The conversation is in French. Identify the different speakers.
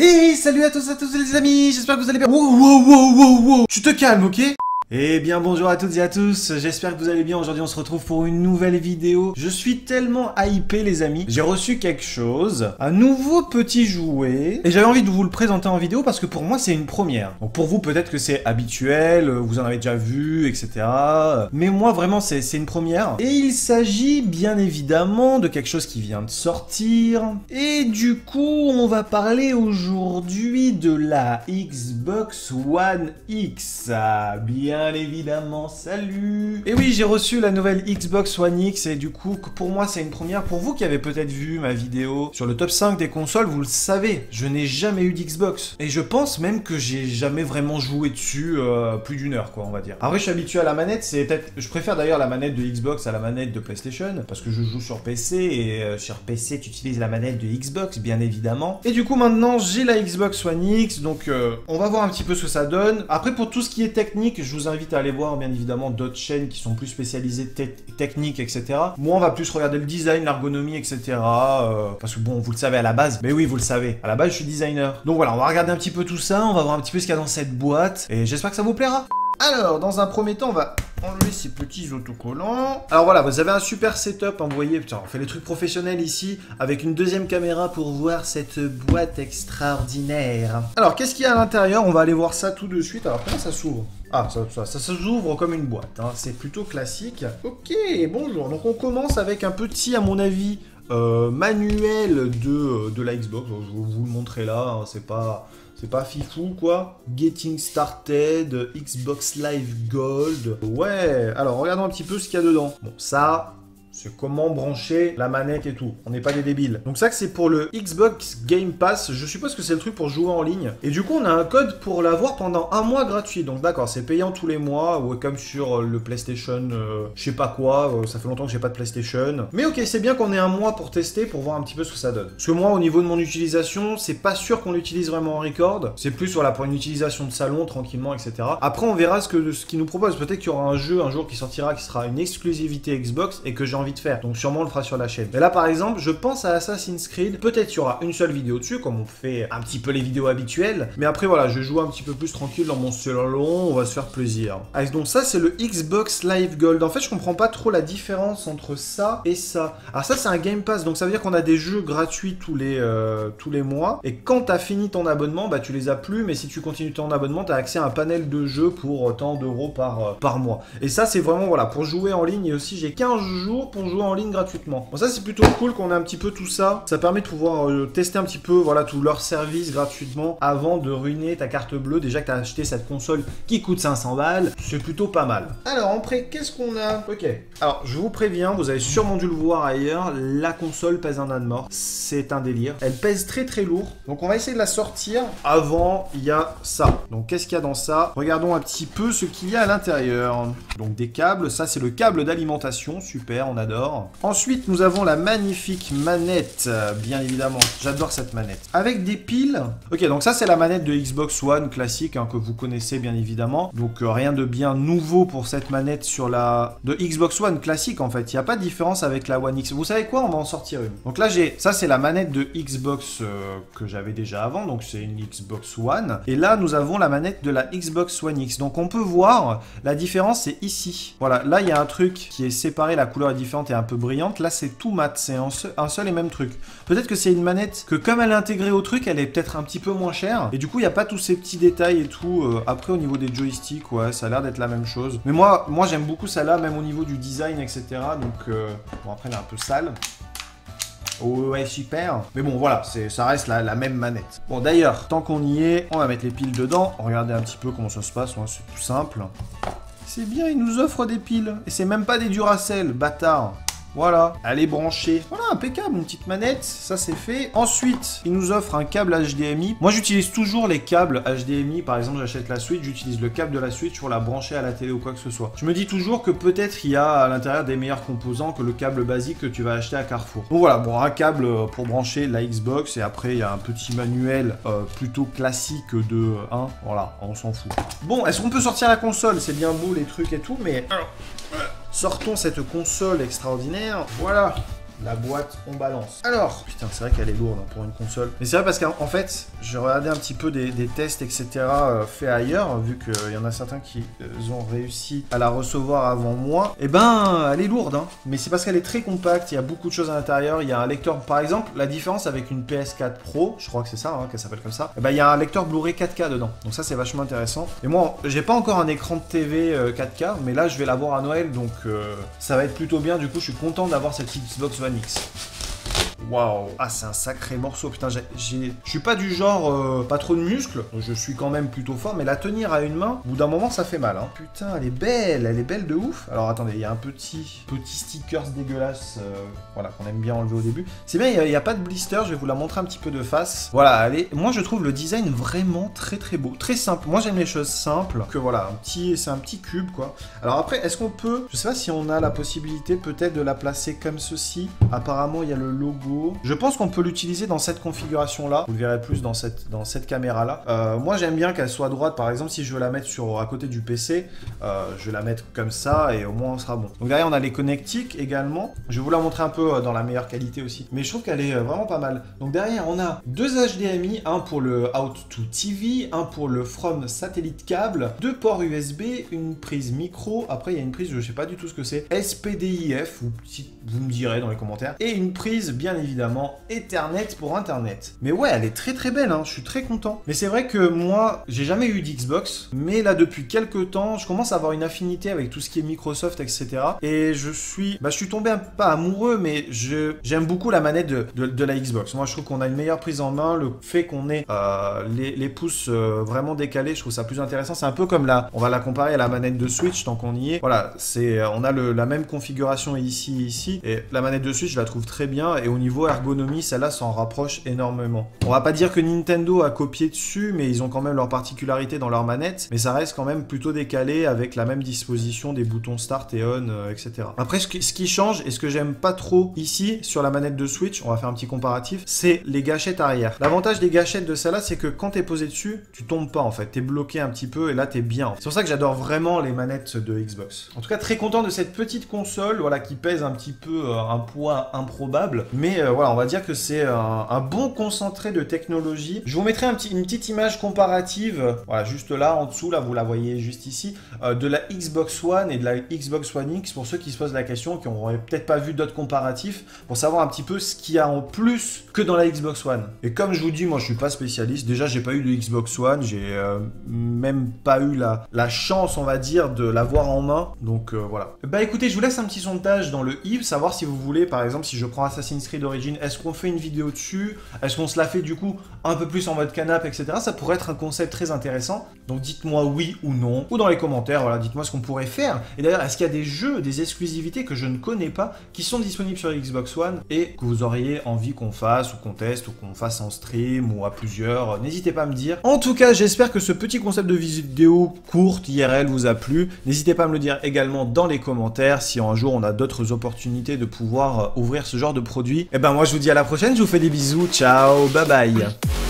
Speaker 1: Hey, salut à tous les amis, j'espère que vous allez bien. Wow, tu te calmes, ok? Eh bien bonjour à toutes et à tous, j'espère que vous allez bien. Aujourd'hui on se retrouve pour une nouvelle vidéo. Je suis tellement hypé les amis. J'ai reçu quelque chose, un nouveau petit jouet. Et j'avais envie de vous le présenter en vidéo parce que pour moi c'est une première. Donc pour vous peut-être que c'est habituel, vous en avez déjà vu, etc. Mais moi vraiment c'est une première. Et il s'agit bien évidemment de quelque chose qui vient de sortir. Et du coup on va parler aujourd'hui de la Xbox One X. Bien évidemment, salut. Et oui, j'ai reçu la nouvelle Xbox One X et du coup, pour moi, c'est une première. Pour vous qui avez peut-être vu ma vidéo sur le top 5 des consoles, vous le savez, je n'ai jamais eu d'Xbox. Et je pense même que j'ai jamais vraiment joué dessus plus d'une heure, quoi, on va dire. Après, je suis habitué à la manette, c'est peut-être... Je préfère d'ailleurs la manette de Xbox à la manette de PlayStation, parce que je joue sur PC et sur PC, tu utilises la manette de Xbox, bien évidemment. Et du coup, maintenant, j'ai la Xbox One X, donc on va voir un petit peu ce que ça donne. Après, pour tout ce qui est technique, je vous invite à aller voir bien évidemment d'autres chaînes qui sont plus spécialisées techniques, etc. Moi, on va plus regarder le design, l'ergonomie, etc. Parce que bon, vous le savez à la base, mais oui, vous le savez, à la base, je suis designer. Donc voilà, on va regarder un petit peu tout ça, on va voir un petit peu ce qu'il y a dans cette boîte, et j'espère que ça vous plaira. Alors, dans un premier temps, on va enlever ces petits autocollants. Alors voilà, vous avez un super setup, hein, vous voyez, putain, on fait les trucs professionnels ici, avec une deuxième caméra pour voir cette boîte extraordinaire. Alors, qu'est-ce qu'il y a à l'intérieur? On va aller voir ça tout de suite. Alors, comment ça s'ouvre? Ah, ça s'ouvre comme une boîte, hein. C'est plutôt classique. Ok, bonjour. Donc, on commence avec un petit, à mon avis, manuel de la Xbox. Je vais vous le montrer là, hein. C'est pas fifou, quoi. Getting started, Xbox Live Gold. Ouais, alors regardons un petit peu ce qu'il y a dedans. Bon, ça... c'est comment brancher la manette et tout. On n'est pas des débiles. Donc ça, c'est pour le Xbox Game Pass. Je suppose que c'est le truc pour jouer en ligne. Et du coup, on a un code pour l'avoir pendant un mois gratuit. Donc d'accord, c'est payant tous les mois. Ou comme sur le PlayStation, je sais pas quoi. Ça fait longtemps que j'ai pas de PlayStation. Mais ok, c'est bien qu'on ait un mois pour tester, pour voir un petit peu ce que ça donne. Parce que moi, au niveau de mon utilisation, c'est pas sûr qu'on l'utilise vraiment en record. C'est plus voilà, pour une utilisation de salon, tranquillement, etc. Après, on verra ce qu'il nous propose. Peut-être qu'il y aura un jeu un jour qui sortira, qui sera une exclusivité Xbox et que j'ai envie de faire. Donc sûrement on le fera sur la chaîne. Mais là par exemple, je pense à Assassin's Creed. Peut-être qu'il y aura une seule vidéo dessus, comme on fait un petit peu les vidéos habituelles. Mais après voilà, je joue un petit peu plus tranquille dans mon salon. On va se faire plaisir. Allez, donc ça c'est le Xbox Live Gold. En fait, je comprends pas trop la différence entre ça et ça. Alors ça c'est un Game Pass, donc ça veut dire qu'on a des jeux gratuits tous les mois. Et quand t'as fini ton abonnement, bah tu les as plus. Mais si tu continues ton abonnement, t'as accès à un panel de jeux pour tant d'euros par mois. Et ça c'est vraiment voilà pour jouer en ligne. Et aussi j'ai 15 jours pour jouer en ligne gratuitement. Bon, ça c'est plutôt cool qu'on ait un petit peu tout ça. Ça permet de pouvoir tester un petit peu voilà tous leurs services gratuitement avant de ruiner ta carte bleue. Déjà que tu as acheté cette console qui coûte 500 balles, c'est plutôt pas mal. Alors après, qu'est-ce qu'on a? Ok. Alors je vous préviens, vous avez sûrement dû le voir ailleurs, la console pèse un âne mort. C'est un délire. Elle pèse très très lourd. Donc on va essayer de la sortir. Avant, il y a ça. Donc qu'est-ce qu'il y a dans ça? Regardons un petit peu ce qu'il y a à l'intérieur. Donc des câbles. Ça c'est le câble d'alimentation. Super, on adore. Ensuite, nous avons la magnifique manette, bien évidemment. J'adore cette manette. Avec des piles. Ok, donc ça, c'est la manette de Xbox One classique, hein, que vous connaissez, bien évidemment. Donc, rien de bien nouveau pour cette manette sur la... de Xbox One classique, en fait. Il n'y a pas de différence avec la One X. Vous savez quoi? On va en sortir une. Donc là, j'ai... ça, c'est la manette de Xbox que j'avais déjà avant. Donc, c'est une Xbox One. Et là, nous avons la manette de la Xbox One X. Donc, on peut voir la différence, c'est ici. Voilà, là, il y a un truc qui est séparé. La couleur est différente et un peu brillante. Là, c'est tout mat. C'est un seul et même truc. Peut-être que c'est une manette que, comme elle est intégrée au truc, elle est peut-être un petit peu moins chère. Et du coup, il n'y a pas tous ces petits détails et tout. Après, au niveau des joysticks, ouais, ça a l'air d'être la même chose. Mais moi j'aime beaucoup ça là, même au niveau du design, etc. Donc, bon, après, elle est un peu sale. Oh, ouais, super. Mais bon, voilà, ça reste la même manette. Bon, d'ailleurs, tant qu'on y est, on va mettre les piles dedans. Regardez un petit peu comment ça se passe. Ouais, c'est tout simple. C'est bien, ils nous offrent des piles. Et c'est même pas des Duracell, bâtard. Voilà, elle est branchée. Voilà, impeccable, une petite manette, ça c'est fait. Ensuite, il nous offre un câble HDMI. Moi, j'utilise toujours les câbles HDMI. Par exemple, j'achète la Switch, j'utilise le câble de la Switch pour la brancher à la télé ou quoi que ce soit. Je me dis toujours que peut-être il y a à l'intérieur des meilleurs composants que le câble basique que tu vas acheter à Carrefour. Donc voilà, bon, un câble pour brancher la Xbox. Et après, il y a un petit manuel plutôt classique de 1. Voilà, on s'en fout. Bon, est-ce qu'on peut sortir la console? C'est bien beau les trucs et tout, mais... alors... sortons cette console extraordinaire. Voilà. la boîte, on balance. Alors, putain, c'est vrai qu'elle est lourde hein, pour une console. Mais c'est vrai parce qu'en fait, j'ai regardé un petit peu des tests, etc. Faits ailleurs, vu qu'il y en a certains qui ont réussi à la recevoir avant moi. Et ben, elle est lourde, hein. Mais c'est parce qu'elle est très compacte, il y a beaucoup de choses à l'intérieur. Il y a un lecteur, par exemple, la différence avec une PS4 Pro, je crois que c'est ça, hein, qu'elle s'appelle comme ça. Et ben, il y a un lecteur Blu-ray 4K dedans. Donc ça, c'est vachement intéressant. Et moi, j'ai pas encore un écran de TV 4K, mais là, je vais l'avoir à Noël, donc ça va être plutôt bien. Du coup, je suis content d'avoir cette Xbox One X. Waouh. Ah, c'est un sacré morceau. Putain, je suis pas du genre pas trop de muscles. Donc je suis quand même plutôt fort, mais la tenir à une main, au bout d'un moment, ça fait mal. Hein. Putain, elle est belle de ouf. Alors attendez, il y a un petit stickers dégueulasse, voilà, qu'on aime bien enlever au début. C'est bien, il n'y a pas de blister. Je vais vous la montrer un petit peu de face. Voilà, moi je trouve le design vraiment très beau, très simple. Moi j'aime les choses simples. Que voilà, c'est un petit cube quoi. Alors après, est-ce qu'on peut, je sais pas si on a la possibilité peut-être de la placer comme ceci. Apparemment, il y a le logo. Je pense qu'on peut l'utiliser dans cette configuration-là. Vous le verrez plus dans cette caméra-là. Moi, j'aime bien qu'elle soit droite. Par exemple, si je veux la mettre à côté du PC, je vais la mettre comme ça et au moins, on sera bon. Donc derrière, on a les connectiques également. Je vais vous la montrer un peu dans la meilleure qualité aussi. Mais je trouve qu'elle est vraiment pas mal. Donc derrière, on a deux HDMI. Un pour le Out to TV, un pour le From Satellite Cable, deux ports USB, une prise micro. Après, il y a une prise, je sais pas du tout ce que c'est. SPDIF, ou si vous me direz dans les commentaires. Et une prise, bien évidemment, Ethernet pour Internet. Mais ouais, elle est très belle, hein. Je suis très content. Mais c'est vrai que moi, j'ai jamais eu d'Xbox, mais là, depuis quelques temps, je commence à avoir une affinité avec tout ce qui est Microsoft, etc. Et je suis tombé pas amoureux, mais j'aime beaucoup la manette de la Xbox. Moi, je trouve qu'on a une meilleure prise en main. Le fait qu'on ait les pouces vraiment décalés, je trouve ça plus intéressant. C'est un peu comme on va la comparer à la manette de Switch, tant qu'on y est. Voilà, on a la même configuration ici. Et la manette de Switch, je la trouve très bien. Et au niveau ergonomie, celle-là s'en rapproche énormément. On va pas dire que Nintendo a copié dessus, mais ils ont quand même leur particularité dans leur manette. Mais ça reste quand même plutôt décalé avec la même disposition des boutons Start et On, etc. Après, ce qui change et ce que j'aime pas trop ici, sur la manette de Switch, on va faire un petit comparatif, c'est les gâchettes arrière. L'avantage des gâchettes de celle-là, c'est que quand t'es posé dessus, tu tombes pas en fait. T'es bloqué un petit peu et là, t'es bien. C'est pour ça que j'adore vraiment les manettes de Xbox. En tout cas, très content de cette petite console, voilà, qui pèse un petit peu un poids improbable. Mais voilà, on va dire que c'est un bon concentré de technologie. Je vous mettrai une petite image comparative, voilà, juste là, en dessous, là, vous la voyez juste ici, de la Xbox One et de la Xbox One X, pour ceux qui se posent la question, qui n'auraient peut-être pas vu d'autres comparatifs, pour savoir un petit peu ce qu'il y a en plus que dans la Xbox One. Et comme je vous dis, moi, je suis pas spécialiste. Déjà, j'ai pas eu de Xbox One, j'ai même pas eu la chance, on va dire, de l'avoir en main. Donc, voilà. Bah, écoutez, je vous laisse un petit sondage dans le i, savoir si vous voulez, par exemple, si je prends Assassin's Creed Origins, est-ce qu'on fait une vidéo dessus? Est-ce qu'on se la fait du coup un peu plus en mode canapé, etc. Ça pourrait être un concept très intéressant. Donc dites-moi oui ou non, ou dans les commentaires, voilà, dites-moi ce qu'on pourrait faire. Et d'ailleurs, est-ce qu'il y a des jeux, des exclusivités que je ne connais pas, qui sont disponibles sur Xbox One et que vous auriez envie qu'on fasse, ou qu'on teste, ou qu'on fasse en stream, ou à plusieurs? N'hésitez pas à me dire. En tout cas, j'espère que ce petit concept de vidéo courte, IRL, vous a plu. N'hésitez pas à me le dire également dans les commentaires, si un jour on a d'autres opportunités de pouvoir ouvrir ce genre de produit. Et ben moi, je vous dis à la prochaine, je vous fais des bisous, ciao, bye bye.